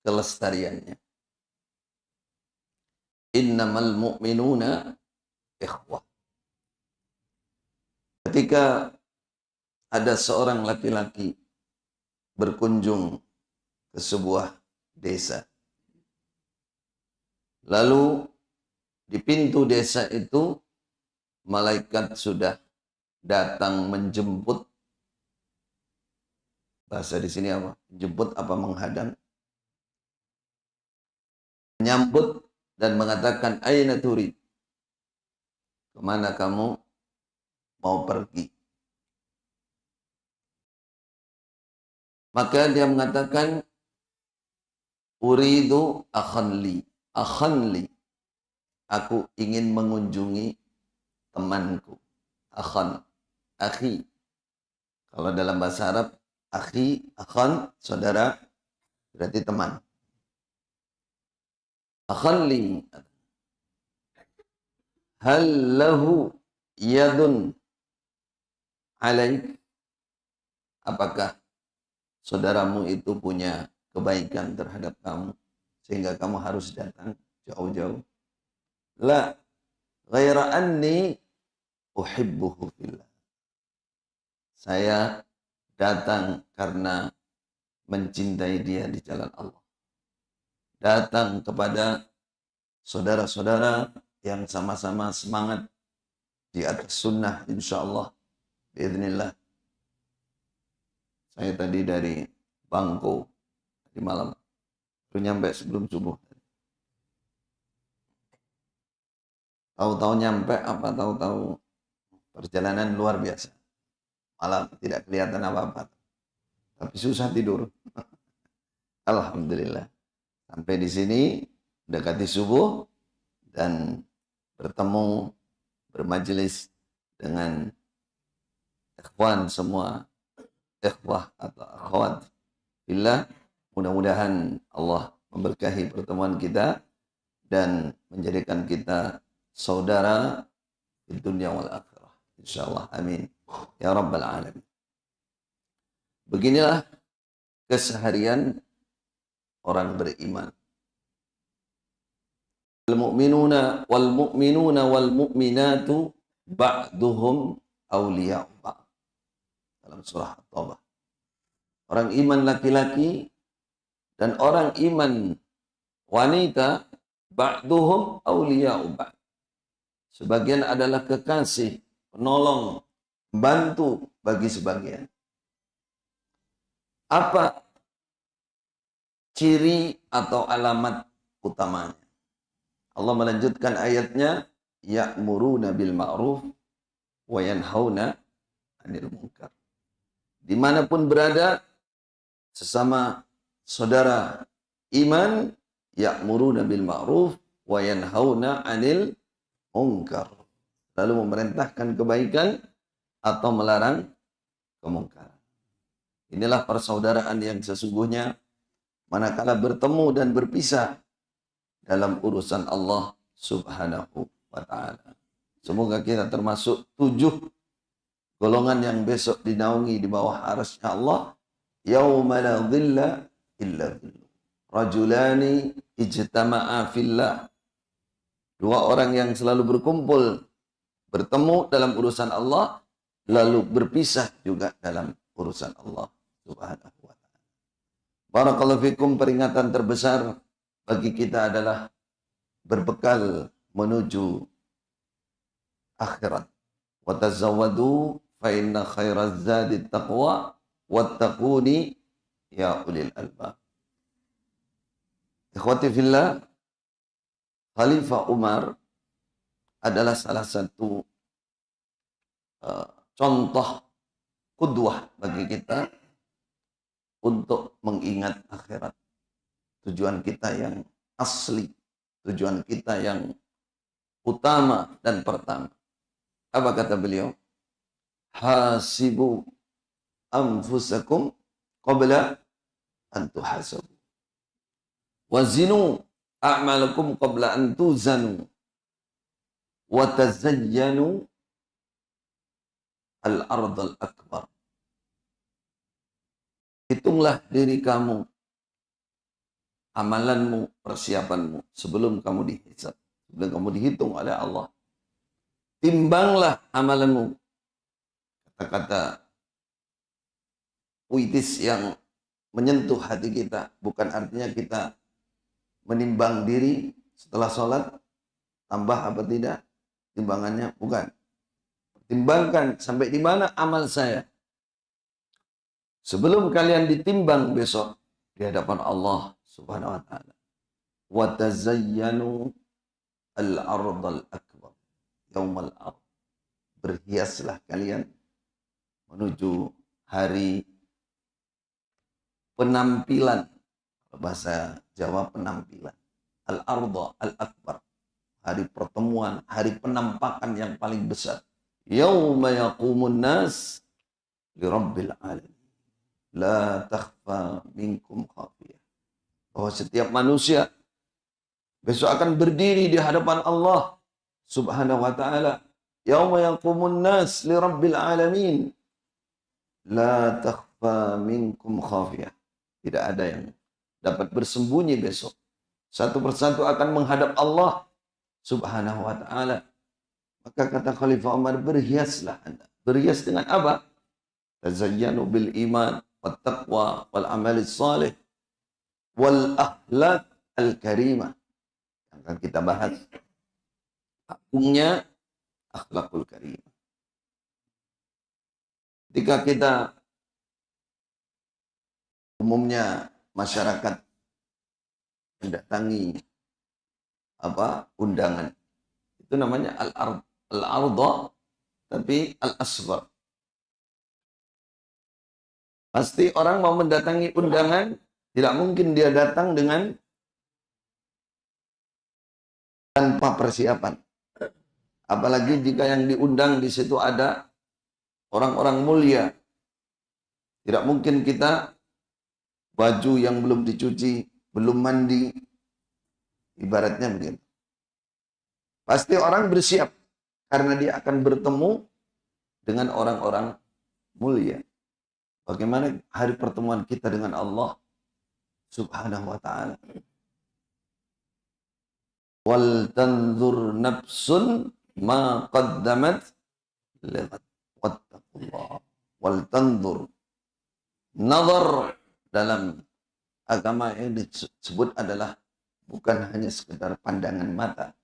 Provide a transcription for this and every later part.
kelestariannya. Innamal mu'minuna ikhwah. Ketika ada seorang laki-laki berkunjung ke sebuah desa, lalu di pintu desa itu malaikat sudah datang menjemput. Bahasa di sini apa? Jemput apa menghadang? Menyambut dan mengatakan, aina turid? Kemana kamu mau pergi? Maka dia mengatakan, uridu akhanli. Akhanli. Aku ingin mengunjungi temanku. Akhan. Akhi. Kalau dalam bahasa Arab, akhi, akhan, saudara, berarti teman. Akhanli. Hal lahu yadun alaik? Apakah saudaramu itu punya kebaikan terhadap kamu sehingga kamu harus datang jauh-jauh? La, ghaira anni uhibbuhu fillah. Saya datang karena mencintai dia di jalan Allah. Datang kepada saudara-saudara yang sama-sama semangat di atas sunnah, insyaallah, biiznillah. Saya tadi dari Bangko di malam, baru nyampe sebelum subuh. Tahu-tahu nyampe apa tahu-tahu perjalanan luar biasa. Malam tidak kelihatan apa-apa, tapi susah tidur. Alhamdulillah. Sampai di sini dekati subuh dan bertemu bermajelis dengan ikhwan semua, ikhwah atau akhwat billah. Mudah-mudahan Allah memberkahi pertemuan kita dan menjadikan kita saudara di dunia wal akhirah. Insyaallah, amin ya rabbal alamin. Beginilah keseharian orang beriman. Al-mu'minuna wal mu'minatu ba'duhum awliya'u ba'd. Dalam surah At-Taubah. Orang iman laki-laki dan orang iman wanita ba'duhum awliya'u ba'd. Sebagian adalah kekasih, penolong, bantu bagi sebagian. Apa ciri atau alamat utamanya? Allah melanjutkan ayatnya, ya'muruna bil ma'ruf wa yanhauna 'anil munkar. Dimanapun berada, sesama saudara iman, ya'muruna bil ma'ruf wa yanhauna 'anil munkar. Lalu memerintahkan kebaikan atau melarang kemungkaran. Inilah persaudaraan yang sesungguhnya manakala bertemu dan berpisah dalam urusan Allah Subhanahu wa ta'ala. Semoga kita termasuk 7 golongan yang besok dinaungi di bawah arasy-Nya Allah. Yauma la dhilla illa dhilluh. Rajulani ijtama'a fillah. 2 orang yang selalu berkumpul, bertemu dalam urusan Allah, lalu berpisah juga dalam urusan Allah Subhanahu wa ta'ala. Barakallahu fikum. Peringatan terbesar bagi kita adalah berbekal menuju akhirat. Wa tazawwadu fa inna khairaz zadi taqwa wattaquni ya ulil albab. Ikhwati fillah, Khalifah Umar adalah salah satu contoh qudwah bagi kita untuk mengingat akhirat. Tujuan kita yang asli, tujuan kita yang utama dan pertama. Apa kata beliau? Hasibu anfusakum qabla an tuhasabu. Wazinu a'malakum qabla an tuzanu. Wa tazayyanu al-ardal akbar. Hitunglah diri kamu amalanmu, persiapanmu sebelum kamu dihisab, sebelum kamu dihitung oleh Allah. Timbanglah amalanmu. Kata-kata puitis yang menyentuh hati kita, bukan artinya kita menimbang diri setelah sholat, tambah apa tidak timbangannya, bukan. Timbangkan sampai di mana amal saya. Sebelum kalian ditimbang besok di hadapan Allah Subhanahu wa taala. Wa tazayyanu al-ardal akbar yaumal ard. Berhiaslah kalian menuju hari penampilan, bahasa Jawa penampilan. Al-ardha al-akbar. Hari pertemuan, hari penampakan yang paling besar. Yauma yaqumun nas li rabbil alamin. La takhfa minkum khafiyah. Bahwa setiap manusia besok akan berdiri di hadapan Allah Subhanahu wa taala. Yauma yaqumun nas li rabbil alamin. La takhfa minkum khafiyah. Tidak ada yang dapat bersembunyi besok. Satu persatu akan menghadap Allah Subhanahu wa taala. Maka kata Khalifah Umar, berhiaslah Anda. Berhias dengan apa? Tazayyanu bil iman, wat taqwa, wal amal salih, wal akhlaq al karimah. Yang akan kita bahas. Agungnya akhlakul karimah. Ketika kita umumnya masyarakat mendatangi undangan, itu namanya al-ardha, tapi al-asghar. Pasti orang mau mendatangi undangan, tidak mungkin dia datang dengan tanpa persiapan. Apalagi jika yang diundang di situ ada orang-orang mulia. Tidak mungkin kita baju yang belum dicuci, belum mandi, ibaratnya begitu. Pasti orang bersiap karena dia akan bertemu dengan orang-orang mulia. Bagaimana hari pertemuan kita dengan Allah Subhanahu wa taala. Wal tanzur nafsun ma qaddamat lighad wattaqullah. Wal tanzur. Nazar dalam agama ini disebut adalah bukan hanya sekedar pandangan mata,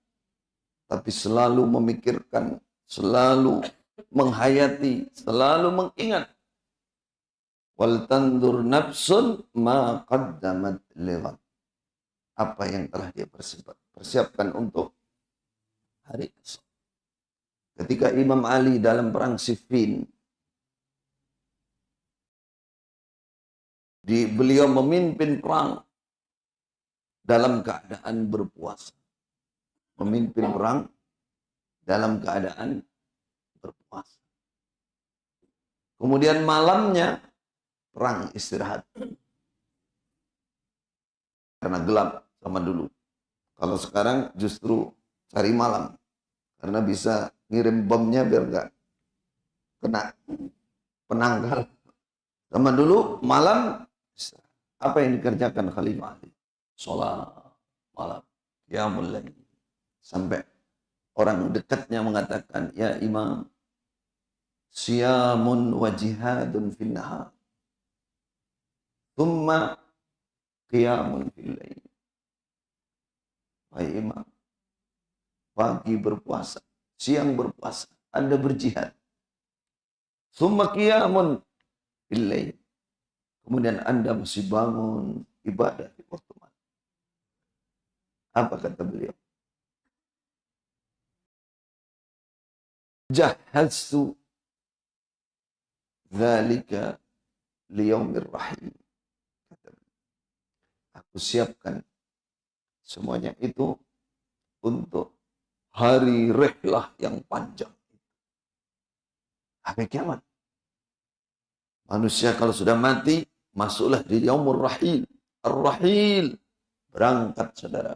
tapi selalu memikirkan, selalu menghayati, selalu mengingat. Wal tanzur nafsun ma qaddamat lighad. Apa yang telah dia persiapkan untuk hari esok. Ketika Imam Ali dalam perang Siffin, beliau memimpin perang dalam keadaan berpuasa. Memimpin perang dalam keadaan berpuasa. Kemudian malamnya perang istirahat. Karena gelap sama dulu. Kalau sekarang justru cari malam. Karena bisa ngirim bomnya biar nggak kena penanggal. Sama dulu malam, apa yang dikerjakan Khalifah Ali? Sholat malam. Ya mulai. Sampai orang dekatnya mengatakan, ya Imam, siyamun wa jihadun fin nahar. Thumma qiyamun fil lail. Wahai Imam, pagi berpuasa, siang berpuasa, Anda berjihad. Thumma qiyamun fil lail. Kemudian Anda masih bangun ibadah di waktu malam. Apa kata beliau? Jahaztu dzalika liyaumir rahim. Aku siapkan semuanya itu untuk hari rehlah yang panjang. Hari kiamat. Manusia kalau sudah mati, masuklah di yaumur rahil. Ar-rahil. Berangkat saudara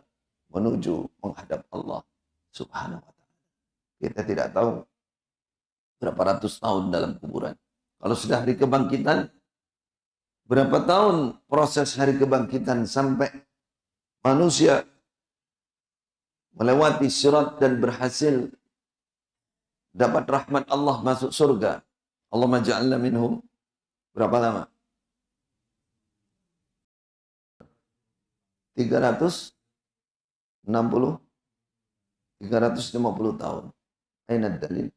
menuju menghadap Allah Subhanahu wa ta'ala. Kita tidak tahu berapa ratus tahun dalam kuburan. Kalau sudah hari kebangkitan, berapa tahun proses hari kebangkitan sampai manusia melewati sirat dan berhasil dapat rahmat Allah masuk surga. Allahumma ja'alna minhum. Berapa lama? 360, 350 tahun. Aina dalil?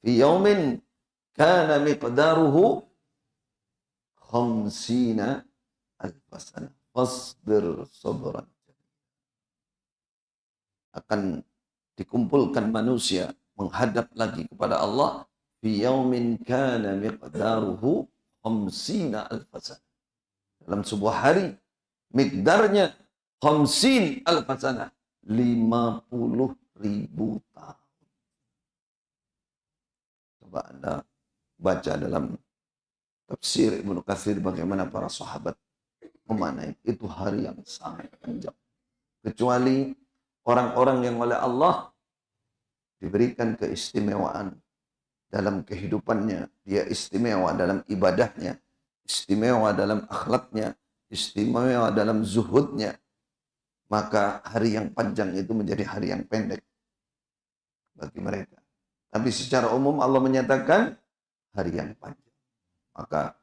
Fi yaumin kana miqdaruhu khamsina alfasana. Fasbir sabran. Akan dikumpulkan manusia menghadap lagi kepada Allah. Fi yaumin kana miqdaruhu khamsina alfasana. Dalam sebuah hari, miqdarnya khamsin alfasana. 50.000 tahun. Coba Anda baca dalam tafsir Ibnu Katsir bagaimana para sahabat memaknai itu hari yang sangat panjang. Kecuali orang-orang yang oleh Allah diberikan keistimewaan dalam kehidupannya. Dia istimewa dalam ibadahnya, istimewa dalam akhlaknya, istimewa dalam zuhudnya. Maka hari yang panjang itu menjadi hari yang pendek bagi mereka. Tapi secara umum Allah menyatakan hari yang panjang. Maka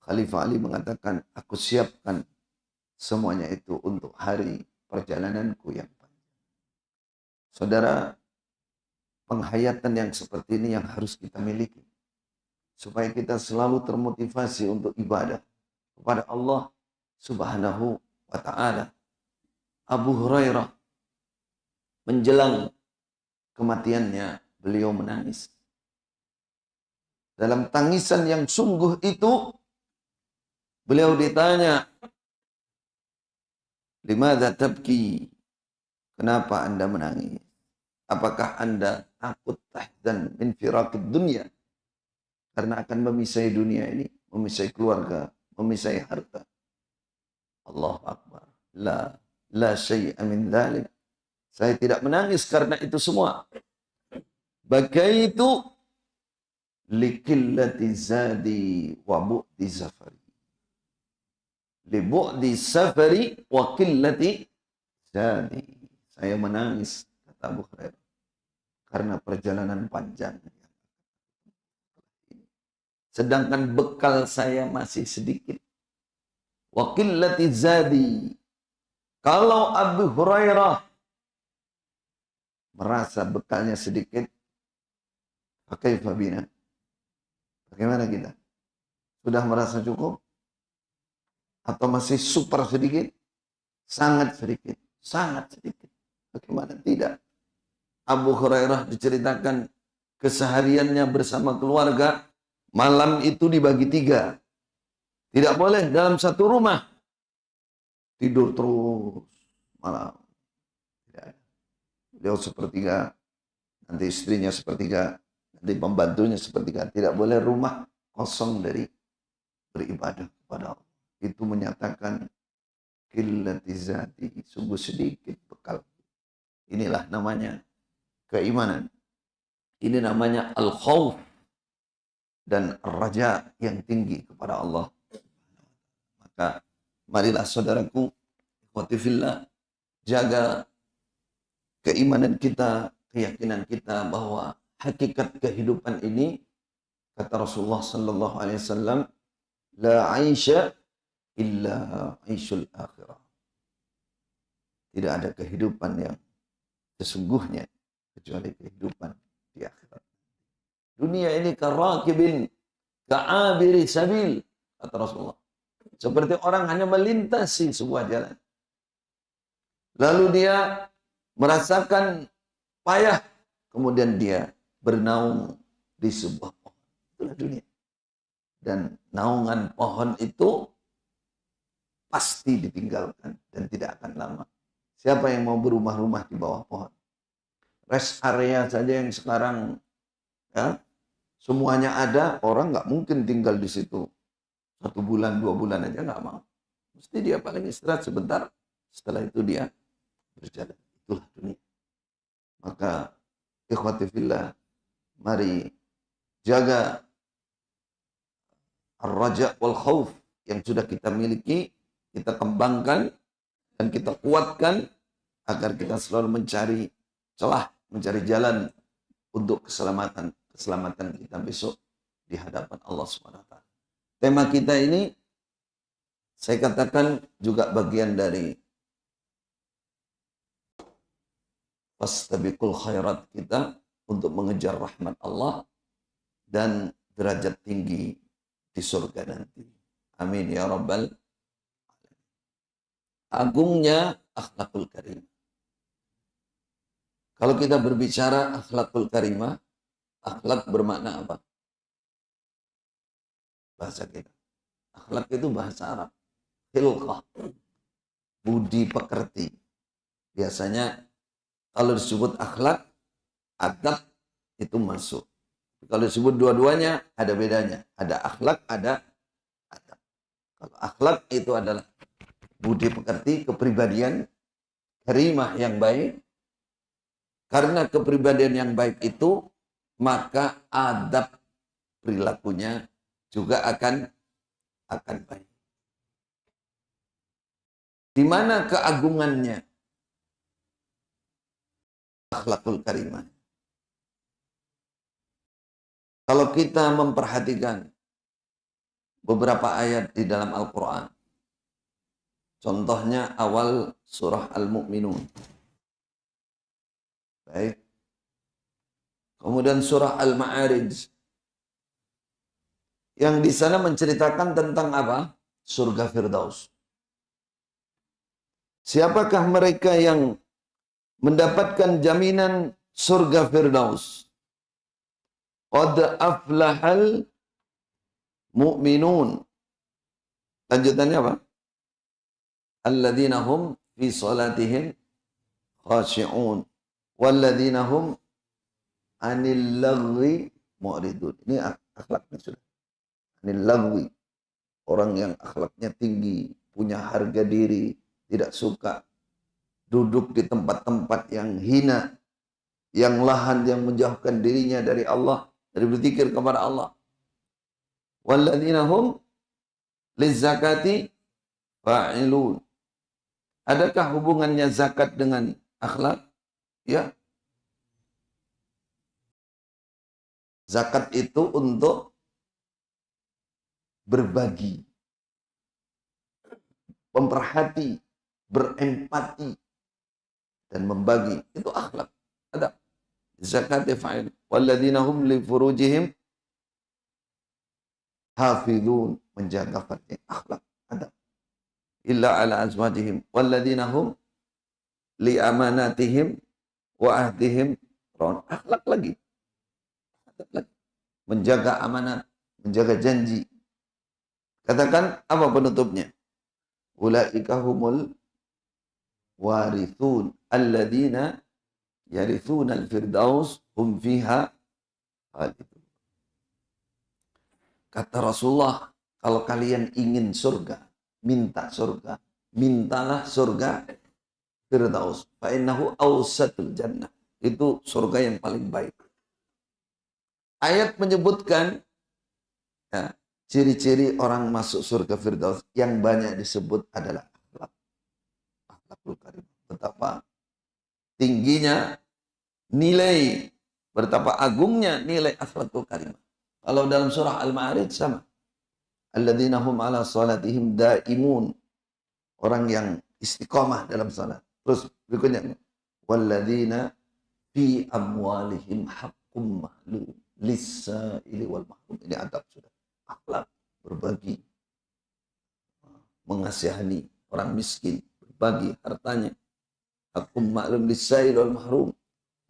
Khalifah Ali mengatakan, aku siapkan semuanya itu untuk hari perjalananku yang panjang. Saudara, penghayatan yang seperti ini yang harus kita miliki. Supaya kita selalu termotivasi untuk ibadah kepada Allah Subhanahu wa ta'ala. Abu Hurairah menjelang kematiannya, beliau menangis. Dalam tangisan yang sungguh itu, beliau ditanya, "Limadza tabki?" Kenapa Anda menangis? Apakah Anda takut tahzan min firaqid dunya? Karena akan memisai dunia ini, memisai keluarga, memisai harta. Allahu Akbar. La syai'a min dzalik. Saya tidak menangis karena itu semua. Bakaitu likillati zadi wa bu'di safari. Li bu'di safari wa qillati zadi. Saya menangis, kata Abu Hurairah, karena perjalanan panjang. Sedangkan bekal saya masih sedikit. Wa qillati zadi. Kalau Abu Hurairah merasa bekalnya sedikit, pakai fabina. Bagaimana kita? Sudah merasa cukup? Atau masih super sedikit? Sangat sedikit. Sangat sedikit. Bagaimana? Tidak. Abu Hurairah diceritakan kesehariannya bersama keluarga, malam itu dibagi 3. Tidak boleh dalam satu rumah. Tidur terus malam. Tidak ada. Beliau sepertiga, nanti istrinya sepertiga, nanti pembantunya sepertiga. Tidak boleh rumah kosong dari beribadah kepada Allah. Itu menyatakan qillati zati, sungguh sedikit bekal. Inilah namanya keimanan. Ini namanya al-khawf dan raja yang tinggi kepada Allah. Maka marilah saudaraku, ikhwati fillah, jaga keimanan kita, keyakinan kita bahwa hakikat kehidupan ini, kata Rasulullah sallallahu alaihi wasallam, la aisha illa aishul akhirah. Tidak ada kehidupan yang sesungguhnya kecuali kehidupan di akhirat. Dunia ini karakibin ka'abiri sabil, kata Rasulullah. Seperti orang hanya melintasi sebuah jalan. Lalu dia merasakan payah. Kemudian dia bernaung di sebuah pohon. Itulah dunia. Dan naungan pohon itu pasti ditinggalkan dan tidak akan lama. Siapa yang mau berumah-rumah di bawah pohon? Rest area saja yang sekarang ya, semuanya ada, orang nggak mungkin tinggal di situ. 1 bulan, 2 bulan aja nggak mau. Mesti dia paling istirahat sebentar. Setelah itu dia berjalan. Itulah dunia. Maka ikhwati fillah, mari jaga ar-raja wal khauf, yang sudah kita miliki, kita kembangkan, dan kita kuatkan agar kita selalu mencari celah, mencari jalan untuk keselamatan kita besok di hadapan Allah SWT. Tema kita ini saya katakan juga bagian dari fastabiqul khairat kita untuk mengejar rahmat Allah dan derajat tinggi di surga nanti. Amin ya rabbal alamin. Agungnya akhlakul karim. Kalau kita berbicara akhlakul karimah, akhlak bermakna apa? Bahasa kita. Akhlak itu bahasa Arab. Khilqah. Budi pekerti. Biasanya kalau disebut akhlak, adab itu masuk. Kalau disebut dua-duanya ada bedanya. Ada akhlak, ada adab. Kalau akhlak itu adalah budi pekerti, kepribadian, karimah yang baik. Karena kepribadian yang baik itu, maka adab perilakunya juga akan baik. Di mana keagungannya akhlakul karimah? Kalau kita memperhatikan beberapa ayat di dalam Al-Quran, contohnya awal surah Al-Mu'minun. Baik. Kemudian surah Al-Ma'arij. Yang di sana menceritakan tentang apa? Surga Firdaus. Siapakah mereka yang mendapatkan jaminan surga Firdaus? Qad aflahal mu'minun. Lanjutannya apa? Alladzina hum fi salatihim khashi'un. Walladzina hum anil lagwi mu'ridun. Ini akhlaknya sudah. Anil lagwi. Orang yang akhlaknya tinggi, punya harga diri, tidak suka duduk di tempat-tempat yang hina, yang lahan, yang menjauhkan dirinya dari Allah, dari berzikir kepada Allah. Walladzina hum lizzakati fa'ilun. Adakah hubungannya zakat dengan akhlak? Ya. Zakat itu untuk berbagi, memperhati, berempati, dan membagi. Itu akhlak. Ada. Zakat fa'il. Walladzina hum li furujihim hafidun. Menjaga fatih. Akhlak. Ada. Illa ala azwajihim. Walladzina hum li amanatihim wa ahdihim raun. Akhlak lagi. Menjaga amanat, menjaga janji. Katakan apa penutupnya? Ulaika humul warithun alladzina yarithuna al-firdaus hum fiha khalidun. Kata Rasulullah, kalau kalian ingin surga, minta surga, mintalah surga Firdaus. Fa innahu awsatul jannah. Itu surga yang paling baik. Ayat menyebutkan ya, ciri-ciri orang masuk surga Firdaus yang banyak disebut adalah akhlak. Akhlakul karim. Betapa tingginya nilai, betapa agungnya nilai akhlakul karim. Kalau dalam surah Al-Ma'arij sama. Alladzina hum ala salatihim daimun. Orang yang istiqamah dalam salat. Terus berikutnya. Walladzina fi amwalihim haqqum ma'lum lis-sa'ili wal mahrum. Ini adab sudah. Akhlak, berbagi, mengasihani orang miskin, berbagi hartanya. Haqqum ma'lum lis-sa'ili wal mahrum.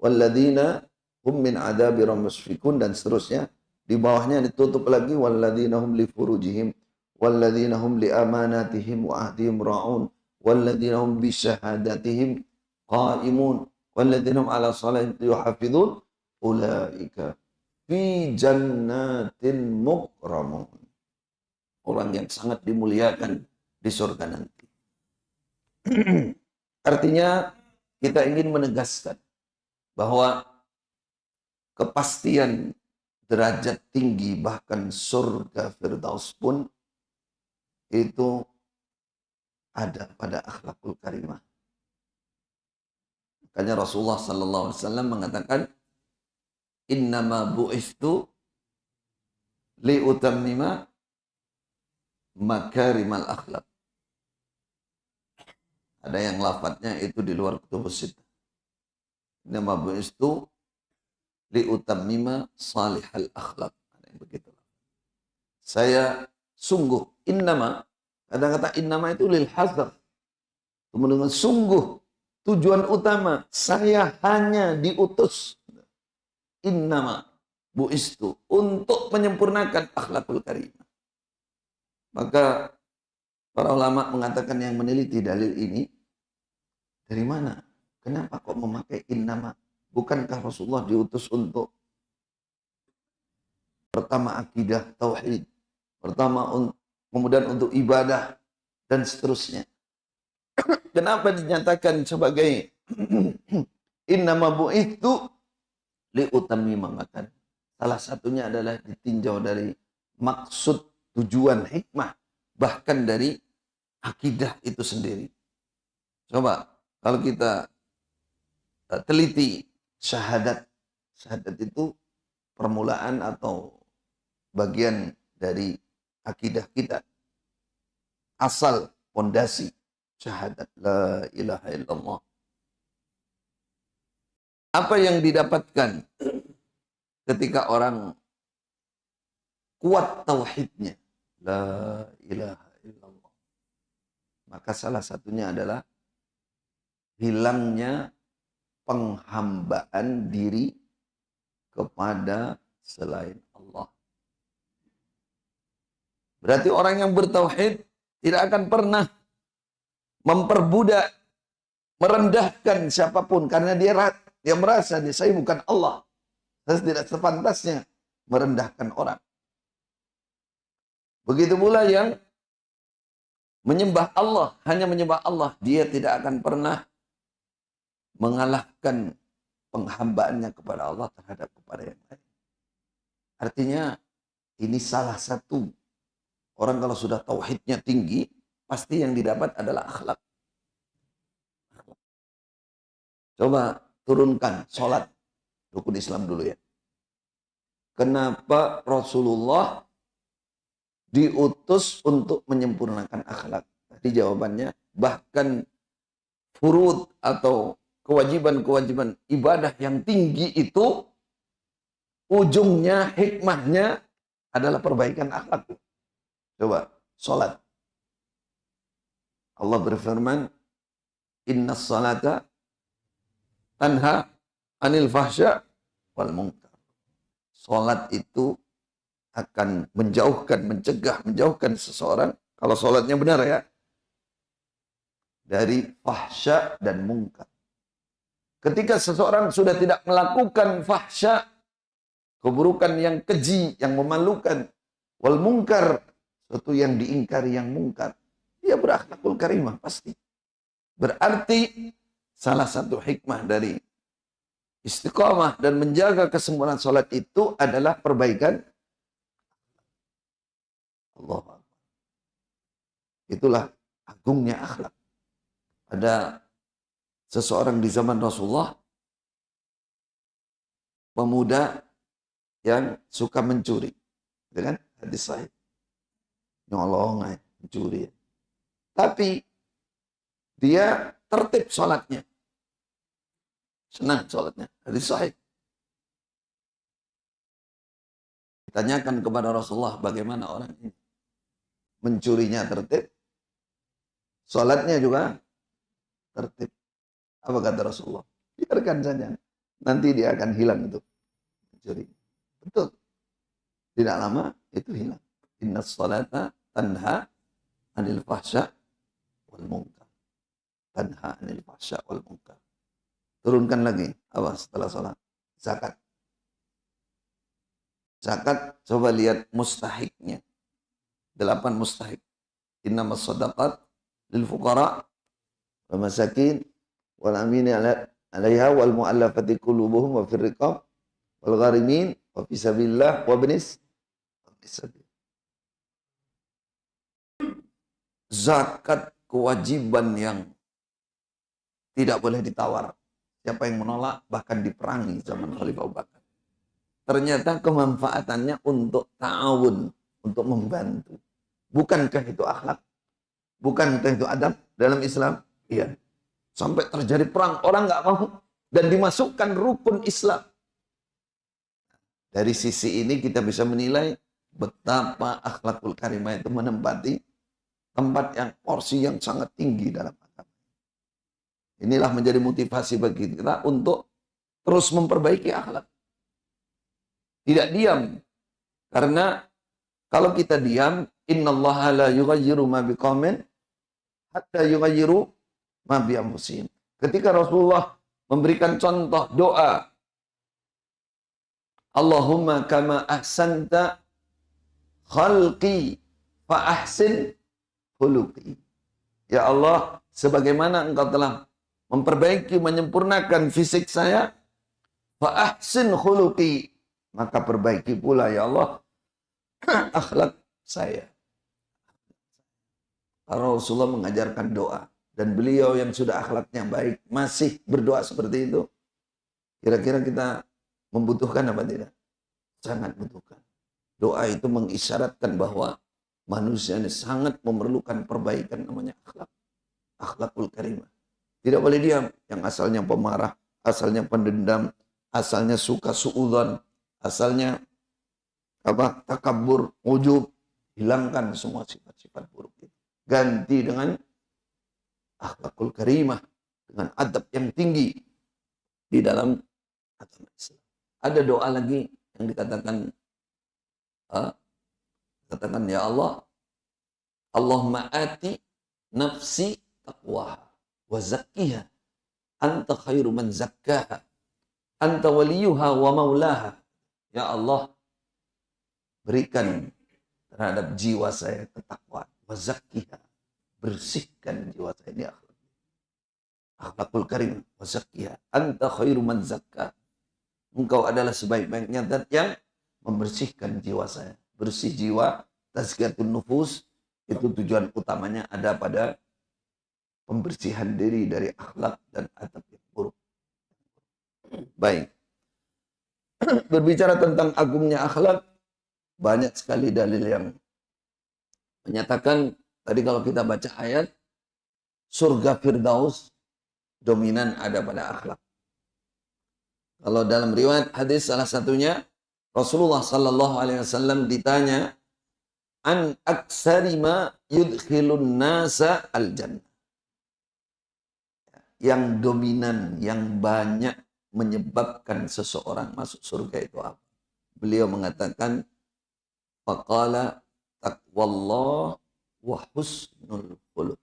Walladzina hum min adabi ramusfikun, dan seterusnya. Di bawahnya ditutup lagi walladzina hum li furujihim walladzina hum li amanatihim wa ahdihim ra'un walladzina hum bi syahadatihim qaimun walladzina hum ala salatihim yuhafizun ulaika fi jannatin mukramun. Orang yang sangat dimuliakan di surga nanti. Artinya kita ingin menegaskan bahwa kepastian derajat tinggi bahkan surga Firdaus pun itu ada pada akhlakul karimah. Makanya Rasulullah sallallahu alaihi wasallam mengatakan, innama bu'istu liutammima makarimal akhlak. Ada yang lafadznya itu di luar kutubus sittah. Innama bu'istu liutammima salihal akhlak. Ada yang begitu. Saya sungguh, innama, kata-kata innama itu lil hazar. Kemudian sungguh, tujuan utama, saya hanya diutus. Innama bu'istu, untuk menyempurnakan akhlakul karimah. Maka para ulama mengatakan yang meneliti dalil ini, dari mana? Kenapa kok memakai innama? Bukankah Rasulullah diutus untuk pertama akidah tauhid, pertama kemudian untuk ibadah dan seterusnya. Kenapa dinyatakan sebagai innama bu'itsu liutammima makan? Salah satunya adalah ditinjau dari maksud, tujuan, hikmah, bahkan dari akidah itu sendiri. Coba kalau kita teliti syahadat. Syahadat itu permulaan atau bagian dari akidah kita. Asal, pondasi syahadat la ilaha illallah. Apa yang didapatkan ketika orang kuat tauhidnya, la ilaha illallah, maka salah satunya adalah hilangnya penghambaan diri kepada selain Allah. Berarti orang yang bertauhid tidak akan pernah memperbudak, merendahkan siapapun, karena dia merasa saya bukan Allah. Saya tidak sepantasnya merendahkan orang. Begitu pula yang menyembah Allah, hanya menyembah Allah, dia tidak akan pernah mengalahkan penghambaannya kepada Allah terhadap kepada yang lain. Artinya ini salah satu, orang kalau sudah tauhidnya tinggi, pasti yang didapat adalah akhlak. Coba turunkan sholat, rukun Islam dulu ya. Kenapa Rasulullah diutus untuk menyempurnakan akhlak? Tadi jawabannya, bahkan furud atau kewajiban-kewajiban ibadah yang tinggi itu, ujungnya, hikmahnya adalah perbaikan akhlak. Coba, sholat. Allah berfirman, inna salata tanha anil fahsya wal munkar. Sholat itu akan menjauhkan, mencegah, menjauhkan seseorang, kalau sholatnya benar ya, dari fahsya dan munkar. Ketika seseorang sudah tidak melakukan fahsya, keburukan yang keji, yang memalukan, wal munkar, sesuatu yang diingkari, yang mungkar, dia berakhlakul karimah pasti. Berarti salah satu hikmah dari istiqamah dan menjaga kesempurnaan sholat itu adalah perbaikan Allah. Itulah agungnya akhlak. Ada seseorang di zaman Rasulullah, pemuda yang suka mencuri, dengan hadis sahih, nyolong, mencuri. Tapi dia tertib sholatnya, senang sholatnya, hadis sahih. Ditanyakan kepada Rasulullah, bagaimana orang ini? Mencurinya tertib, sholatnya juga tertib. Apa kata Rasulullah? Biarkan saja, nanti dia akan hilang itu mencuri. Betul. Tidak lama itu hilang. Inna sholata tanha anil fahsya wal munkar. Tanha anil fahsya wal munkar. Turunkan lagi. Apa setelah sholat? Zakat. Zakat, coba lihat mustahiknya. 8 mustahik. Innamas shadaqat lil fuqara wal masakin wal amini alaiha wal mu'allafati qulubuhum wa fir riqab wal gharimin wa fi sabilillah wa ibnis sabil. zakat kewajiban yang tidak boleh ditawar. Siapa yang menolak bahkan diperangi zaman Khalifah Abu Bakar. Ternyata kemanfaatannya untuk ta'awun, untuk membantu. Bukankah itu akhlak? Bukankah itu adab dalam Islam? Iya. Sampai terjadi perang, orang nggak mau dan dimasukkan rukun Islam. Dari sisi ini kita bisa menilai betapa akhlakul karimah itu menempati tempat yang porsi yang sangat tinggi dalam agama. Inilah menjadi motivasi bagi kita untuk terus memperbaiki akhlak. Tidak diam. Karena kalau kita diam, innallaha la yughayyiru ma biqaumin hatta yughayyiru ma bi anfusihim. Ketika Rasulullah memberikan contoh doa, Allahumma kama ahsanta khalqi fa ahsin khuluqi. Ya Allah, sebagaimana Engkau telah memperbaiki, menyempurnakan fisik saya, fa ahsin khuluqi, maka perbaiki pula ya Allah akhlak saya. Rasulullah mengajarkan doa, dan beliau yang sudah akhlaknya baik masih berdoa seperti itu. Kira-kira kita membutuhkan apa tidak? Sangat membutuhkan. Doa itu mengisyaratkan bahwa manusia ini sangat memerlukan perbaikan, namanya akhlak. Akhlakul karimah. Tidak boleh diam. Yang asalnya pemarah, asalnya pendendam, asalnya suka suudzon, asalnya takabur, ujub. Hilangkan semua sifat-sifat buruk itu. Ganti dengan akhlakul karimah, dengan adab yang tinggi di dalam agama Islam. Ada doa lagi yang dikatakan, ya Allah, Allahumma ati nafsi taqwaha wa zakkiha anta khairu man zakkaha anta waliyuha wa maulaha. Ya Allah, berikan terhadap jiwa saya ketakwaan, wa zakkiha, bersihkan jiwa saya ini akhlakul karim, wa zakkiha anta khairu man zakkaha. Engkau adalah sebaik-baiknya zat yang membersihkan jiwa saya. Bersih jiwa, tazkiyatun nufus, itu tujuan utamanya ada pada pembersihan diri dari akhlak dan adab yang buruk. Baik. Berbicara tentang agungnya akhlak, banyak sekali dalil yang menyatakan, tadi kalau kita baca ayat, surga Firdaus dominan ada pada akhlak. Kalau dalam riwayat hadis salah satunya, Rasulullah Sallallahu Alaihi Wasallam ditanya, an aksari ma yudkhilun nasa al jannah. Yang dominan, yang banyak menyebabkan seseorang masuk surga itu apa? Beliau mengatakan, faqala taqwallah wa husnul khuluq.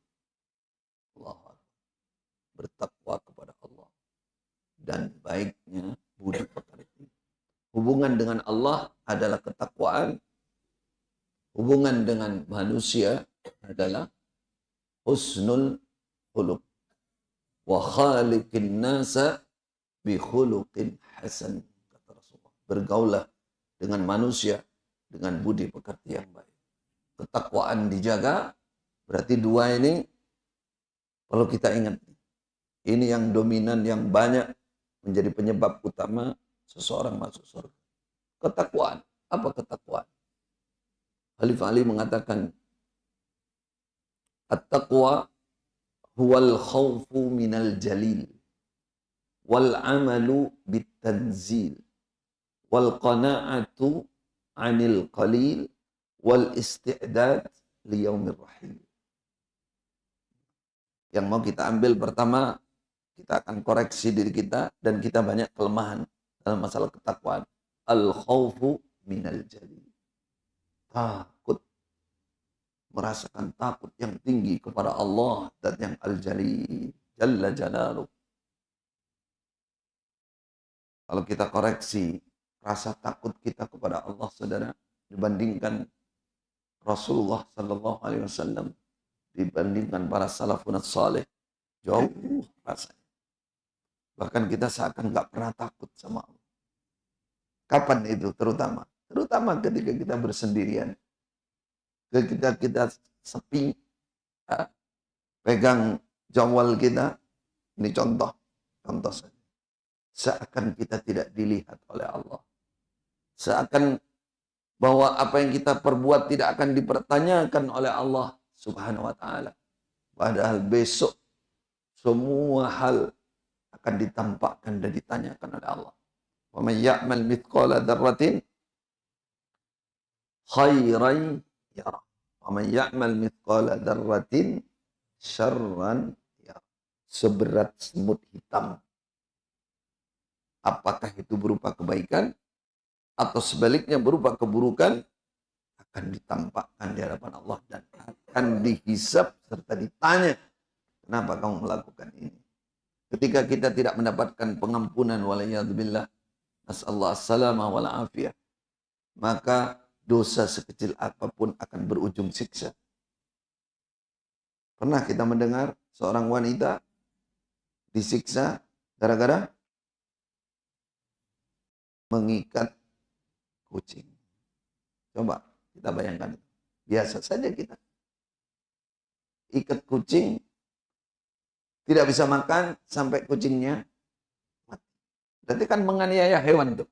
Allah, bertakwa kepada Allah dan baiknya budi pekerti. Hubungan dengan Allah adalah ketakwaan. Hubungan dengan manusia adalah husnul khuluq. Wa khaliqin nasa bi khuluqin hasan, kata Rasulullah. Bergaulah dengan manusia dengan budi pekerti yang baik. Ketakwaan dijaga, berarti dua ini kalau kita ingat, ini yang dominan, yang banyak menjadi penyebab utama seseorang masuk surga. Ketakwaan. Apa ketakwaan? Khalifah Ali mengatakan, at-taqwa huwal khawfu minal jalil wal amalu bitanzil wal qana'atu anil qalil wal isti'dad liyaumir rahim. Yang mau kita ambil pertama, kita akan koreksi diri kita, dan kita banyak kelemahan dalam masalah ketakwaan. Al-khawfu minal jalil. Takut. Merasakan takut yang tinggi kepada Allah dan yang al-jalil. Jalla jalaluh. Kalau kita koreksi rasa takut kita kepada Allah, saudara, dibandingkan Rasulullah Sallallahu Alaihi Wasallam, dibandingkan para salafun saleh, jauh rasanya. Bahkan kita seakan nggak pernah takut sama Allah. Kapan itu terutama? Terutama ketika kita bersendirian. Ketika kita sepi, Ya, pegang jawal kita, ini contoh saja. Seakan kita tidak dilihat oleh Allah. Seakan bahwa apa yang kita perbuat tidak akan dipertanyakan oleh Allah Subhanahu wa taala. Padahal besok semua hal akan ditampakkan dan ditanyakan oleh Allah. Wa may ya'mal mithqala dzarratin khairan yara. Wa may ya'mal mithqala dzarratin syarran yara. Seberat semut hitam. Apakah itu berupa kebaikan atau sebaliknya berupa keburukan, akan ditampakkan di hadapan Allah dan akan dihisab serta ditanya, kenapa kamu melakukan ini? Ketika kita tidak mendapatkan pengampunan, waliyadzubillah, nasallahu as-salamah wal afiyah, maka dosa sekecil apapun akan berujung siksa. Pernah kita mendengar seorang wanita disiksa gara-gara mengikat kucing. Coba kita bayangkan. Biasa saja kita. Ikat kucing, tidak bisa makan sampai kucingnya mati. Berarti kan menganiaya hewan itu.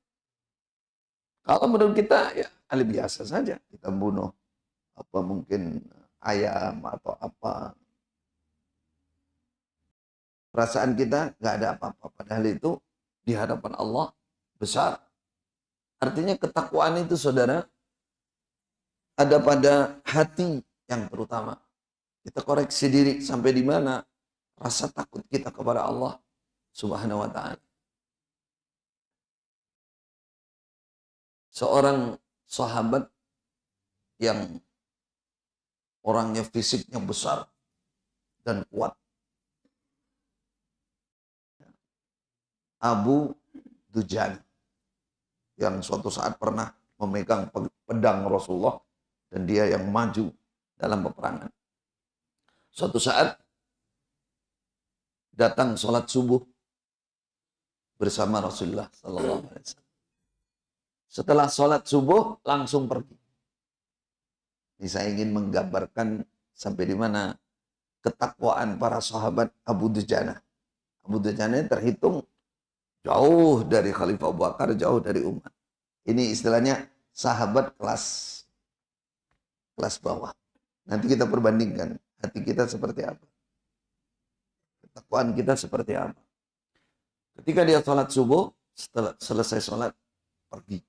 Kalau menurut kita ya hal biasa saja. Kita bunuh apa mungkin ayam atau apa. Perasaan kita nggak ada apa-apa. Padahal itu di hadapan Allah besar. Artinya ketakwaan itu saudara ada pada hati yang terutama. Kita koreksi diri sampai di mana rasa takut kita kepada Allah Subhanahu wa taala. Seorang sahabat yang orangnya fisiknya besar dan kuat. Abu Dujana. Yang suatu saat pernah memegang pedang Rasulullah dan dia yang maju dalam peperangan. Suatu saat datang sholat subuh bersama Rasulullah Sallallahu Alaihi Wasallam. Setelah sholat subuh langsung pergi. Ini saya ingin menggambarkan sampai di mana ketakwaan para sahabat Abu Dujana. Abu Dujana terhitung jauh dari Khalifah Abu Bakar, jauh dari umat. Ini istilahnya sahabat kelas bawah. Nanti kita perbandingkan hati kita seperti apa. Ketakwaan kita seperti apa. Ketika dia sholat subuh, setelah selesai sholat, pergi.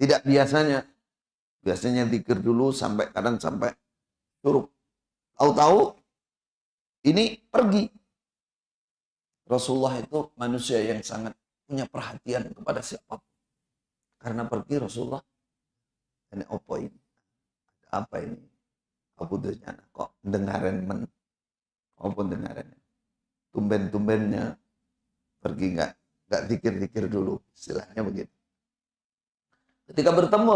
Tidak biasanya. Biasanya zikir dulu sampai kadang sampai turun. Tahu-tahu ini pergi. Rasulullah itu manusia yang sangat punya perhatian kepada siapapun. Karena pergi Rasulullah, ini apa ini? Apa ini? Abu Dujana kok dengaran maupun dengaran. Tumben-tumbennya pergi nggak zikir-zikir dulu, istilahnya begitu. Ketika bertemu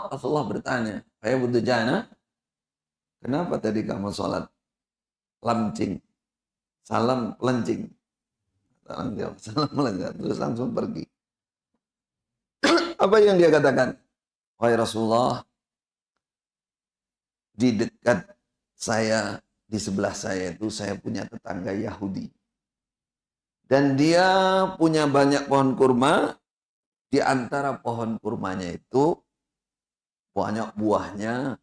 Rasulullah bertanya, Abu Dujana, kenapa tadi kamu sholat lamcing, salam lencing? Salam melenggang, terus langsung pergi. Apa yang dia katakan? Wahai Rasulullah, di dekat saya, di sebelah saya itu saya punya tetangga Yahudi. Dan dia punya banyak pohon kurma. Di antara pohon kurmanya itu banyak buahnya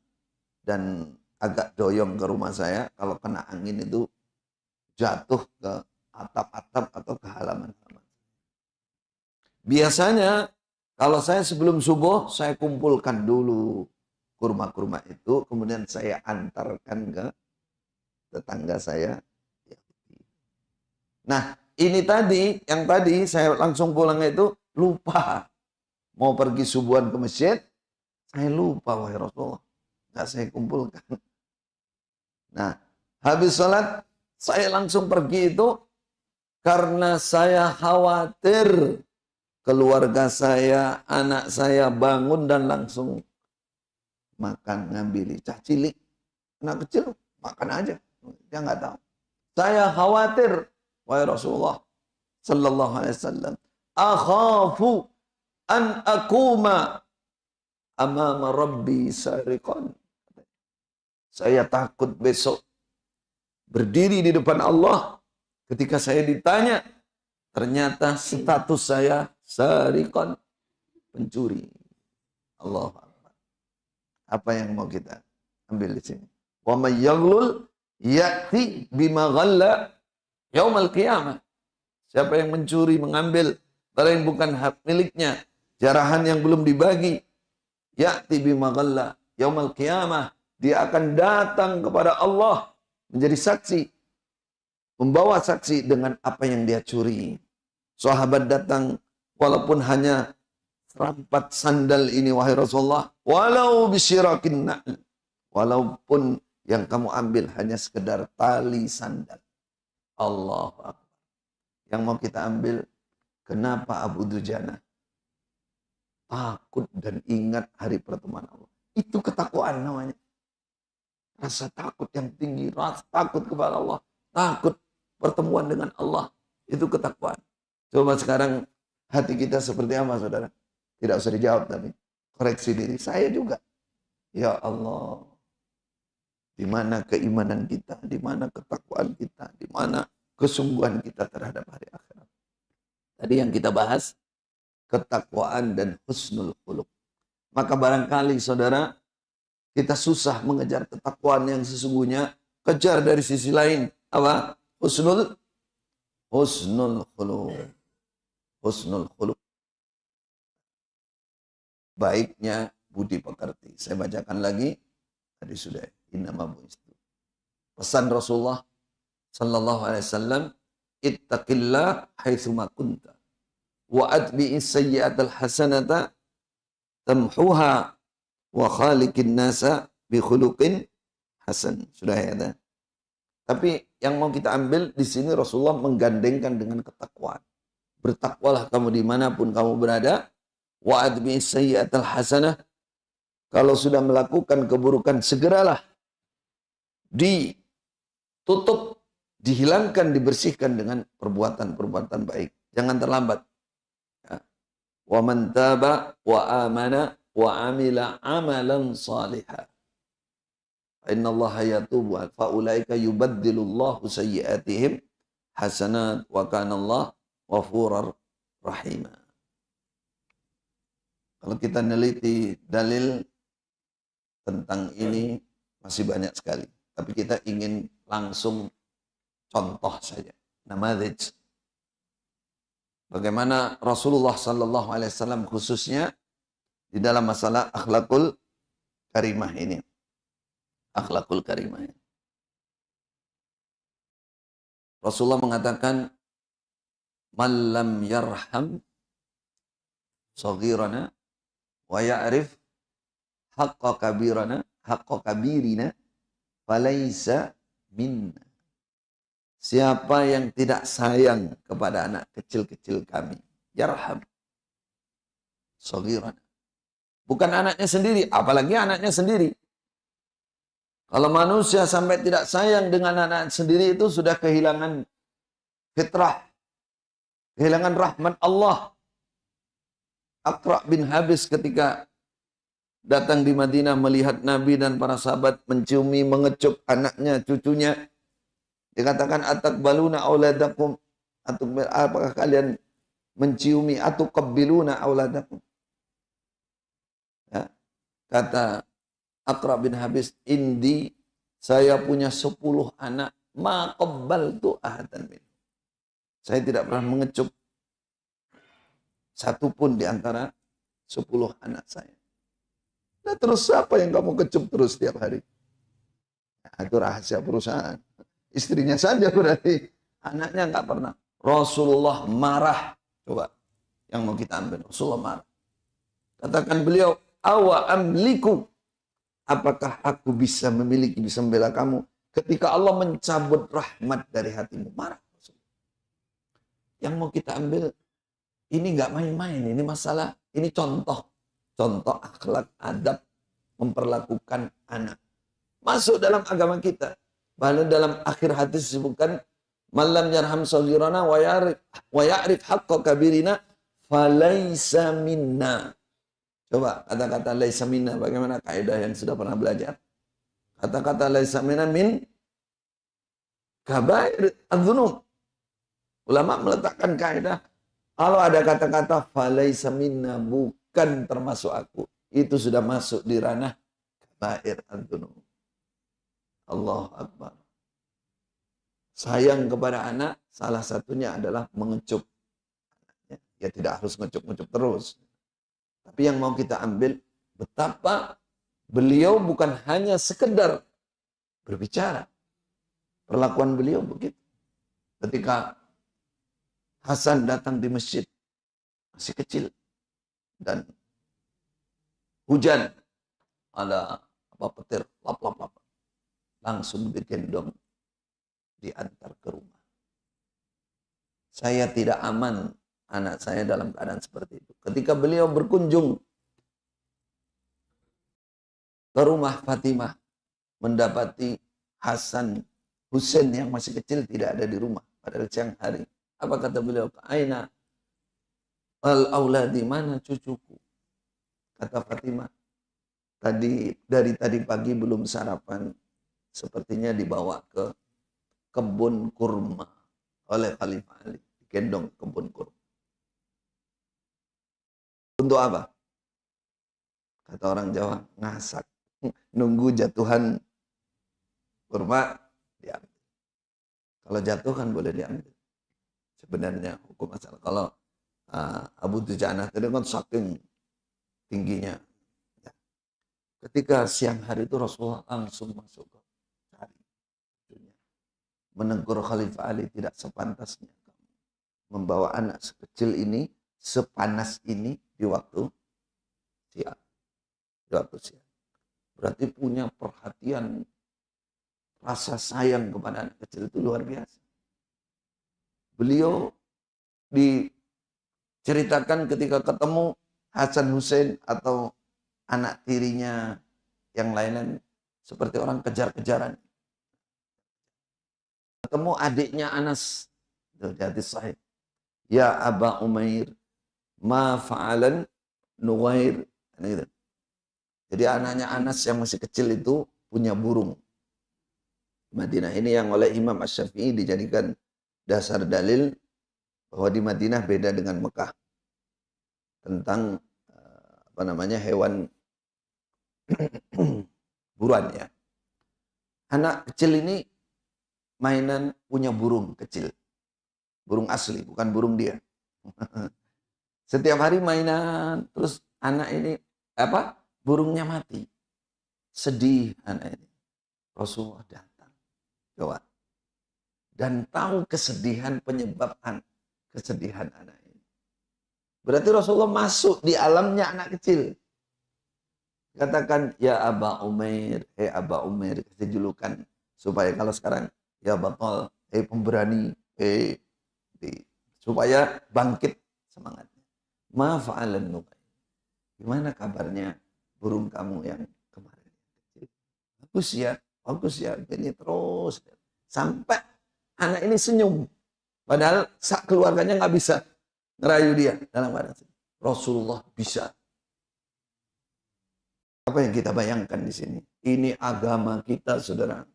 dan agak doyong ke rumah saya. Kalau kena angin itu jatuh ke atap-atap atau ke halaman-halaman. Biasanya kalau saya sebelum subuh, saya kumpulkan dulu kurma-kurma itu, kemudian saya antarkan ke tetangga saya. Nah, ini tadi, yang tadi saya langsung pulang itu, lupa. Mau pergi subuhan ke masjid, saya lupa, wahai Rasulullah. Nggak saya kumpulkan. Nah, habis sholat, saya langsung pergi itu, karena saya khawatir keluarga saya, anak saya bangun dan langsung makan, ngambil cah cilik. Anak kecil makan aja, dia nggak tahu. Saya khawatir, wahai Rasulullah Sallallahu Alaihi Wasallam, akhafu an akuma amama Rabbi sariqan. Saya takut besok berdiri di depan Allah. Ketika saya ditanya, ternyata status saya sarikon, pencuri. Allah. Apa yang mau kita ambil di sini? Wa may yaghlul ya'ti bima ghalla yaumal qiyamah. Siapa yang mencuri, mengambil barang yang bukan hak miliknya, jarahan yang belum dibagi, ya'ti bima ghalla yaumal qiyamah, dia akan datang kepada Allah menjadi saksi, membawa saksi dengan apa yang dia curi. Sahabat datang, walaupun hanya serampat sandal ini wahai Rasulullah, walau bisyirakin na'l, walaupun yang kamu ambil hanya sekedar tali sandal. Allahu Akbar. Yang mau kita ambil, kenapa Abu Dujana takut dan ingat hari pertemuan Allah? Itu ketakwaan namanya. Rasa takut yang tinggi, rasa takut kepada Allah, takut pertemuan dengan Allah, itu ketakwaan. Coba sekarang hati kita seperti apa, saudara? Tidak usah dijawab, tapi koreksi diri. Saya juga. Ya Allah, di mana keimanan kita, di mana ketakwaan kita, di mana kesungguhan kita terhadap hari akhirat. Tadi yang kita bahas, ketakwaan dan husnul khuluq. Maka barangkali saudara, kita susah mengejar ketakwaan yang sesungguhnya, kejar dari sisi lain. Apa? Husnul khuluq. Husnul khuluq. Baiknya budi pekerti. Saya bacakan lagi. Tadi sudah. Innama bu'istu. Pesan Rasulullah sallallahu alaihi wasallam, ittaqillah haitsuma kunta wa atbi'is sayyi'atal hasanata tamhuha wa khaliqin nasa bi khuluqin hasan. Sudah ya. Tapi yang mau kita ambil di sini, Rasulullah menggandengkan dengan ketakwaan. Bertakwalah kamu dimanapun kamu berada. Wa adbi'is sayyi'atal hasanah. Kalau sudah melakukan keburukan, segeralah ditutup, dihilangkan, dibersihkan dengan perbuatan-perbuatan baik. Jangan terlambat. Wa man taba wa amana wa amila amalan salihah. Innallaha yatubu fa ulaika yubaddilullahu sayyi'atihim hasanat wa kana Allah ghafurar rahima. Kalau kita neliti dalil tentang ini masih banyak sekali. Tapi kita ingin langsung contoh saja. Namadzij. Bagaimana Rasulullah sallallahu alaihi wasallam khususnya di dalam masalah akhlakul karimah ini. Akhlakul karimah. Rasulullah mengatakan, "Man lam yarham saghirana wa ya'rif haqqa kabirina falaisa minna." Siapa yang tidak sayang kepada anak kecil-kecil kami, yarham saghirana. Bukan anaknya sendiri, apalagi anaknya sendiri. Kalau manusia sampai tidak sayang dengan anak sendiri, itu sudah kehilangan fitrah, kehilangan rahmat Allah. Aqra bin Habis ketika datang di Madinah melihat Nabi dan para sahabat menciumi, mengecup anaknya, cucunya. Dikatakan, atakbaluna auladakum, apakah kalian menciumi, atukabbiluna auladakum. Ya. Kata Aqra bin Habis, indi, saya punya 10 anak, ma qabbaltu ahadan min. Saya tidak pernah mengecup satu pun di antara 10 anak saya. Nah, terus siapa yang kamu kecup terus setiap hari? Nah, itu rahasia perusahaan. Istrinya saja berarti. Anaknya enggak pernah. Rasulullah marah. Coba yang mau kita ambil. Rasulullah marah. Katakan beliau, awa amliku. Apakah aku bisa memiliki, bisa membela kamu ketika Allah mencabut rahmat dari hatimu? Marah. Yang mau kita ambil, ini nggak main-main, ini masalah, ini contoh akhlak, adab, memperlakukan anak. Masuk dalam agama kita. Bahkan dalam akhir hadis disebutkan, malam yarham saghirana wa ya'rif haqqa kabirina falaysa minna. Coba kata-kata laisa minna, bagaimana kaidah yang sudah pernah belajar? Kata-kata laisa minna min kabair adz-dzunub. Ulama meletakkan kaidah, kalau ada kata-kata falaisa minna, bukan termasuk aku, itu sudah masuk di ranah kabair adz-dzunub. Allahu Akbar. Sayang kepada anak, salah satunya adalah mengecup. Ya tidak harus ngecup-ngecup terus. Tapi yang mau kita ambil, betapa beliau bukan hanya sekedar berbicara. Perlakuan beliau begitu. Ketika Hasan datang di masjid, masih kecil, dan hujan, ada petir, lap-lap-lap. Langsung digendong, diantar ke rumah. Saya tidak aman anak saya dalam keadaan seperti itu. Ketika beliau berkunjung ke rumah Fatimah, mendapati Hasan Husain yang masih kecil tidak ada di rumah. Padahal siang hari. Apa kata beliau? Aina al-auladi, mana cucuku? Kata Fatimah, dari tadi pagi belum sarapan. Sepertinya dibawa ke kebun kurma oleh Khalifah Ali. Digendong kebun kurma. Untuk apa? Kata orang Jawa, ngasak. Nunggu jatuhan kurma, diambil. Kalau jatuh kan boleh diambil. Sebenarnya hukum asal. Kalau Abu Dujanah tadi kan saking tingginya. Ya. Ketika siang hari itu Rasulullah langsung masuk ke cari. Menegur Khalifah Ali, tidak sepantasnya membawa anak sekecil ini, sepanas ini di waktu siang. Di waktu siang. Berarti punya perhatian, rasa sayang kepada anak kecil itu luar biasa. Beliau diceritakan ketika ketemu Hasan Hussein atau anak tirinya yang lain-lain, seperti orang kejar-kejaran. Ketemu adiknya Anas, itu di hadis sahih. Ya Aba Umair, ma fa'alan Nuwair. Gitu. Jadi anaknya Anas yang masih kecil itu punya burung. Madinah ini yang oleh Imam Asy-Syafi'i dijadikan dasar dalil bahwa di Madinah beda dengan Mekah tentang hewan buruan ya. Anak kecil ini mainan punya burung kecil. Burung asli, bukan burung dia. Setiap hari mainan, terus anak ini burungnya mati. Sedih anak ini. Rasulullah datang. Coba. Dan tahu kesedihan, penyebab kesedihan anak ini. Berarti Rasulullah masuk di alamnya anak kecil. Katakan, ya Aba Umair, Aba Umair, kasih julukan. Supaya kalau sekarang, ya Batal, pemberani, supaya bangkit semangatnya. Ma fa'alan Nuwair. Gimana kabarnya burung kamu yang kemarin? Bagus ya, ini terus. Sampai anak ini senyum. Padahal keluarganya nggak bisa ngerayu dia dalam keadaan senyum. Rasulullah bisa. Apa yang kita bayangkan di sini? Ini agama kita, saudara.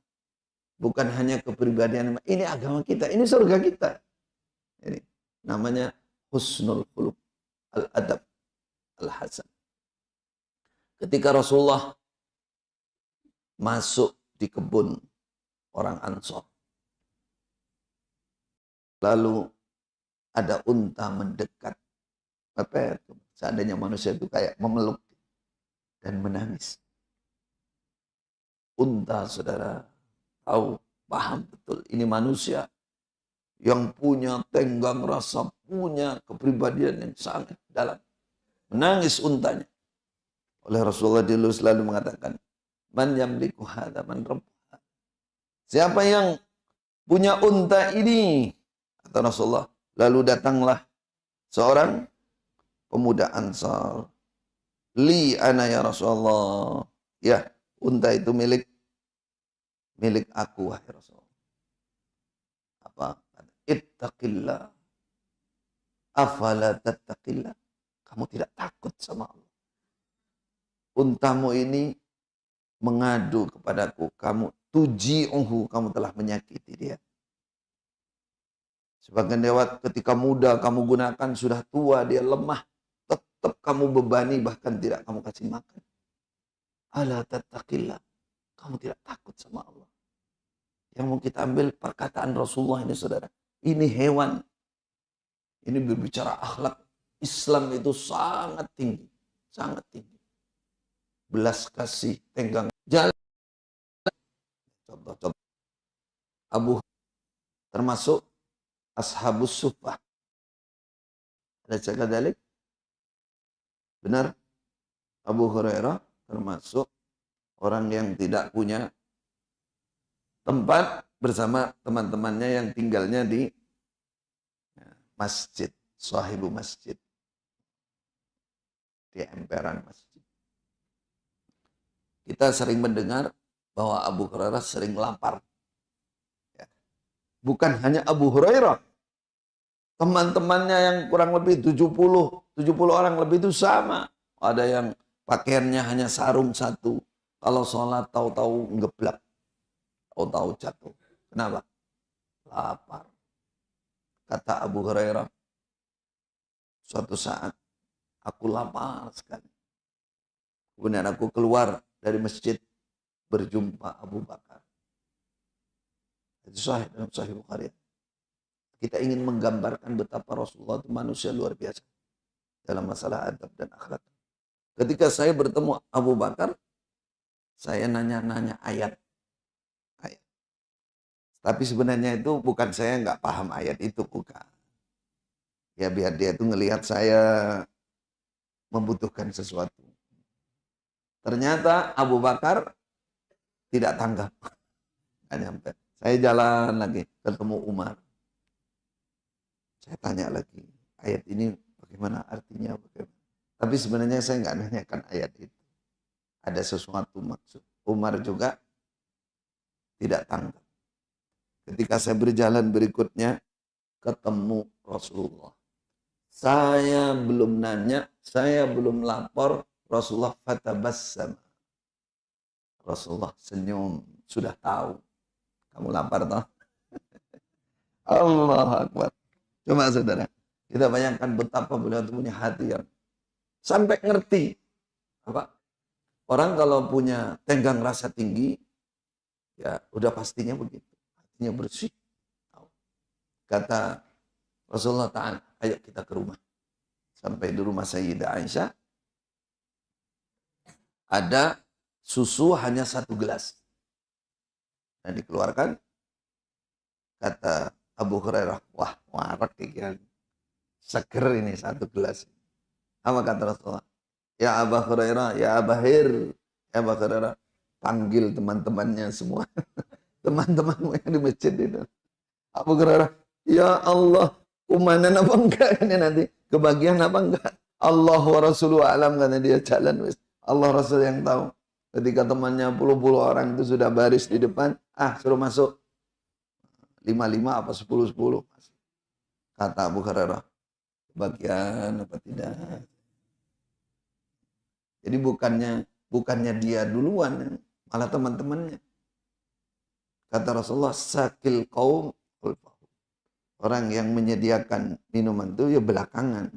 Bukan hanya kepribadian, ini agama kita, ini surga kita. Ini namanya husnul khuluq, al-adab, al-hasan. Ketika Rasulullah masuk di kebun orang Ansor, lalu ada unta mendekat. Seandainya manusia itu kayak memeluk dan menangis. Unta, saudara, tahu, paham betul. Ini manusia yang punya tenggang rasa, punya kepribadian yang sangat dalam. Menangis untanya. Oleh Rasulullah dulu selalu mengatakan, man yamliku hadza man rabbuha. Siapa yang punya unta ini? Kata Rasulullah. Lalu datanglah seorang pemuda Ansar. Li ana ya Rasulullah. Ya, unta itu milik aku, wahai Rasulullah. Apa? Ittaqillah. Afala tattaqillah. Kamu tidak takut sama Allah. Untamu ini mengadu kepadaku, kamu tuji'uhu, kamu telah menyakiti dia. Sebagian lewat ketika muda kamu gunakan, sudah tua dia lemah, tetap kamu bebani, bahkan tidak kamu kasih makan. Ala tattaqillah, kamu tidak takut sama Allah. Yang mau kita ambil perkataan Rasulullah ini, saudara. Ini hewan. Ini berbicara akhlak. Islam itu sangat tinggi. Sangat tinggi. Belas kasih, tenggang jalan. Contoh-contoh. Abu termasuk Ashabus Suffah. Ada cakap dalik? Benar? Abu Hurairah termasuk orang yang tidak punya tempat bersama teman-temannya yang tinggalnya di masjid, sahibu masjid, di emperan masjid. Kita sering mendengar bahwa Abu Hurairah sering lapar. Bukan hanya Abu Hurairah, teman-temannya yang kurang lebih 70 orang lebih itu sama. Ada yang pakaiannya hanya sarung satu, kalau sholat tahu-tahu ngeblak, tahu-tahu jatuh. Kenapa? Lapar. Kata Abu Hurairah, suatu saat aku lapar sekali. Kemudian aku keluar dari masjid, berjumpa Abu Bakar. Itu sahih dalam Sahih Bukhari. Kita ingin menggambarkan betapa Rasulullah itu manusia luar biasa dalam masalah adab dan akhlak. Ketika saya bertemu Abu Bakar, saya nanya-nanya ayat. Tapi sebenarnya itu bukan, saya nggak paham ayat itu, bukan. Ya biar dia itu ngelihat saya membutuhkan sesuatu. Ternyata Abu Bakar tidak tanggap. Nggak nyampe. Saya jalan lagi, ketemu Umar. Saya tanya lagi, ayat ini bagaimana artinya? Bagaimana? Tapi sebenarnya saya nggak nanyakan ayat itu. Ada sesuatu maksud. Umar juga tidak tanggap. Ketika saya berjalan berikutnya, ketemu Rasulullah. Saya belum nanya, saya belum lapor, Rasulullah fatabassam. Rasulullah senyum, sudah tahu. Kamu lapar toh? Allah Akbar. Coba saudara, kita bayangkan betapa beliau punya hati yang sampai ngerti. Apa? Orang kalau punya tenggang rasa tinggi, ya udah pastinya begitu. Hatinya bersih. Kata Rasulullah Ta'ala, ayo kita ke rumah. Sampai di rumah Sayyidah Aisyah, ada susu hanya 1 gelas. Dan dikeluarkan, kata Abu Hurairah, wah warak ikan, seger ini 1 gelas. Apa kata Rasulullah? Ya Abu Hurairah, ya Abahir, ya Abu Hurairah, panggil teman-temannya semua. Teman-temanmu yang di masjid itu. Abu Hurairah, ya Allah, kumanan apa enggak ini nanti? Kebagian apa enggak? Allah wa Rasuluhu alam, karena dia jalan. Allah Rasul yang tahu. Ketika temannya puluh-puluh orang itu sudah baris di depan, suruh masuk. 5-5 apa 10-10. Kata Abu Hurairah, kebagian apa tidak? Jadi bukannya dia duluan, malah teman-temannya. Kata Rasulullah, sakil kaum, orang yang menyediakan minuman itu ya belakangan.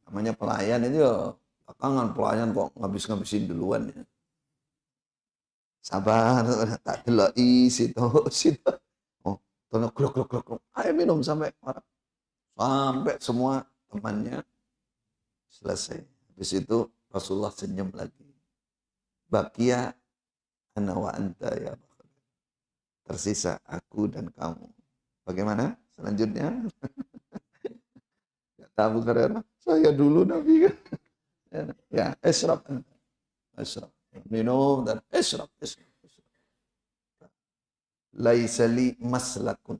Namanya pelayan itu ya belakangan, pelayan kok ngabis-ngabisin duluan ya. Sabar, tak deloi situ. Oh, tono kluk. Ayo minum sampai orang. Sampai semua temannya selesai. Habis itu Rasulullah senyum lagi. Bakia ana wa anta ya Bakar. Tersisa aku dan kamu. Bagaimana selanjutnya? Kata Abu Hurairah, saya dulu Nabi. Ya, isyrab. Minum dan isyrab. Laisa li maslakun.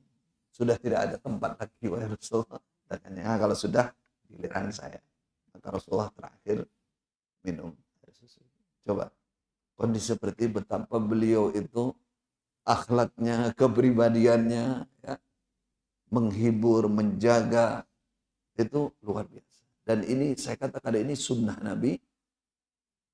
Sudah tidak ada tempat lagi wahai Rasulullah. Katanya, kalau sudah giliran saya. Maka Rasulullah terakhir minum. Coba kondisi seperti betapa beliau itu akhlaknya, kepribadiannya, ya, menghibur, menjaga, itu luar biasa. Dan ini saya katakan ini sunnah Nabi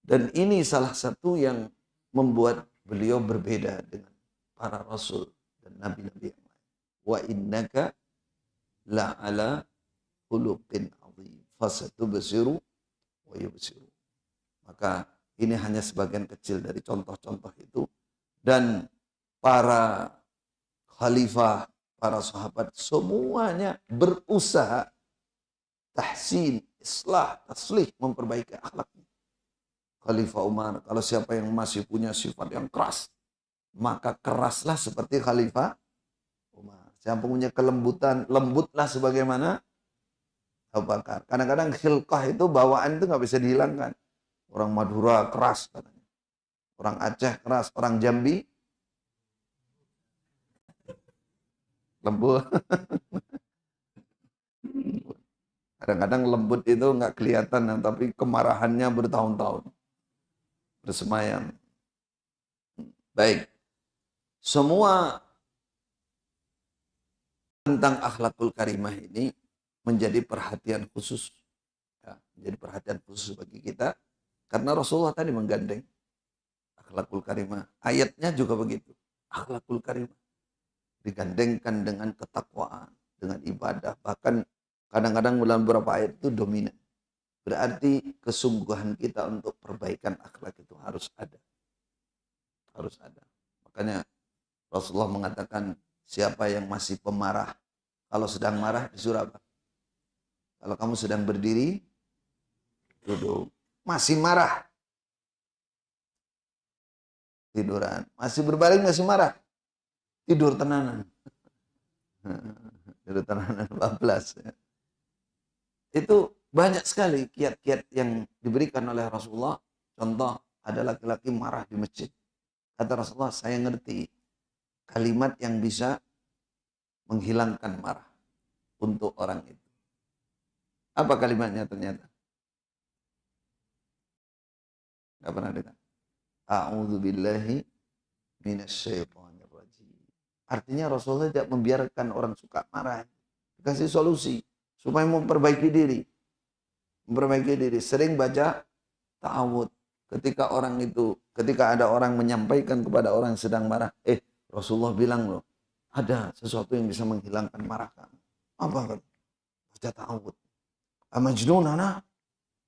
Dan ini salah satu yang membuat beliau berbeda dengan para rasul dan nabi-nabi yang lain. Wa innaka la'ala khuluqin azim fasatubsiru wa yubsiru. Maka ini hanya sebagian kecil dari contoh-contoh itu. Dan para khalifah, para sahabat semuanya berusaha tahsin, islah, taslih, memperbaiki akhlaknya. Khalifah Umar, kalau siapa yang masih punya sifat yang keras, maka keraslah seperti Khalifah Umar. Siapa punya kelembutan, lembutlah sebagaimana Abu Bakar. Kadang-kadang khilqah itu bawaan itu nggak bisa dihilangkan. Orang Madura keras katanya. Orang Aceh keras, orang Jambi lembut. Kadang-kadang lembut itu nggak kelihatan, tapi kemarahannya bertahun-tahun bersemayam. Baik, semua tentang akhlakul karimah ini menjadi perhatian khusus, ya, menjadi perhatian khusus bagi kita, karena Rasulullah tadi menggandeng akhlakul karimah. Ayatnya juga begitu, akhlakul karimah digandengkan dengan ketakwaan, dengan ibadah, bahkan kadang-kadang dalam beberapa ayat itu dominan. Berarti kesungguhan kita untuk perbaikan akhlak itu harus ada. Harus ada. Makanya Rasulullah mengatakan, siapa yang masih pemarah, kalau sedang marah disuruh apa? Kalau kamu sedang berdiri, duduk. Masih marah, tiduran. Masih berbaring, masih marah, tidur tenanan. Tidur tenanan 14. Ya. Itu banyak sekali kiat-kiat yang diberikan oleh Rasulullah. Contoh, ada laki-laki marah di masjid. Kata Rasulullah, saya ngerti kalimat yang bisa menghilangkan marah untuk orang itu. Apa kalimatnya ternyata? Gak pernah dengar. A'udzu billahi minasyaitonir rajim. Artinya Rasulullah tidak membiarkan orang suka marah. Kasih solusi supaya memperbaiki diri. Memperbaiki diri. Sering baca ta'awud. Ketika ada orang menyampaikan kepada orang yang sedang marah, Rasulullah bilang loh, ada sesuatu yang bisa menghilangkan marah kamu. Apa? Baca ta'awud. Majnun anak.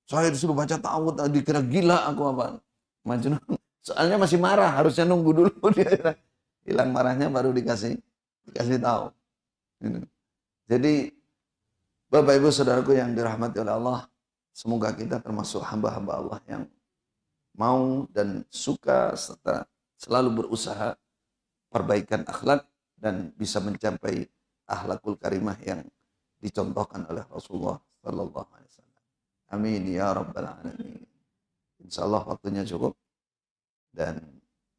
Saya disuruh baca ta'awud, dikira gila aku apa? Majnun. Soalnya masih marah, harusnya nunggu dulu dia hilang marahnya baru dikasih tahu. Jadi Bapak Ibu Saudaraku yang dirahmati oleh Allah, semoga kita termasuk hamba-hamba Allah yang mau dan suka serta selalu berusaha perbaikan akhlak dan bisa mencapai akhlakul karimah yang dicontohkan oleh Rasulullah sallallahu alaihi wasallam. Amin ya rabbal alamin. Insyaallah waktunya cukup, dan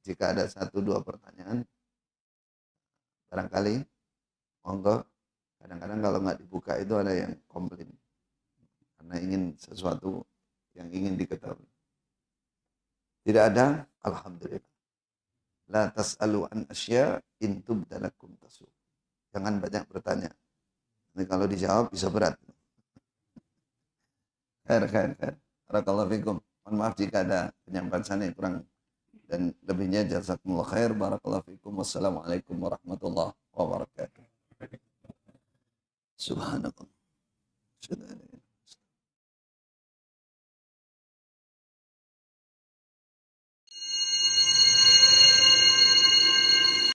jika ada 1-2 pertanyaan barangkali monggo. Kadang-kadang kalau nggak dibuka itu ada yang komplain karena ingin sesuatu yang ingin diketahui. Tidak ada, alhamdulillah. La tas'alu an asya in tubda lakum tasu. Jangan banyak bertanya. Ini kalau dijawab bisa berat. Khair. Barakallahu fikum. Mohon maaf jika ada penyampaian saya yang kurang dan lebihnya jazakumullah khair. Barakallahu fikum. Wassalamualaikum warahmatullahi wabarakatuh. Subhanallah.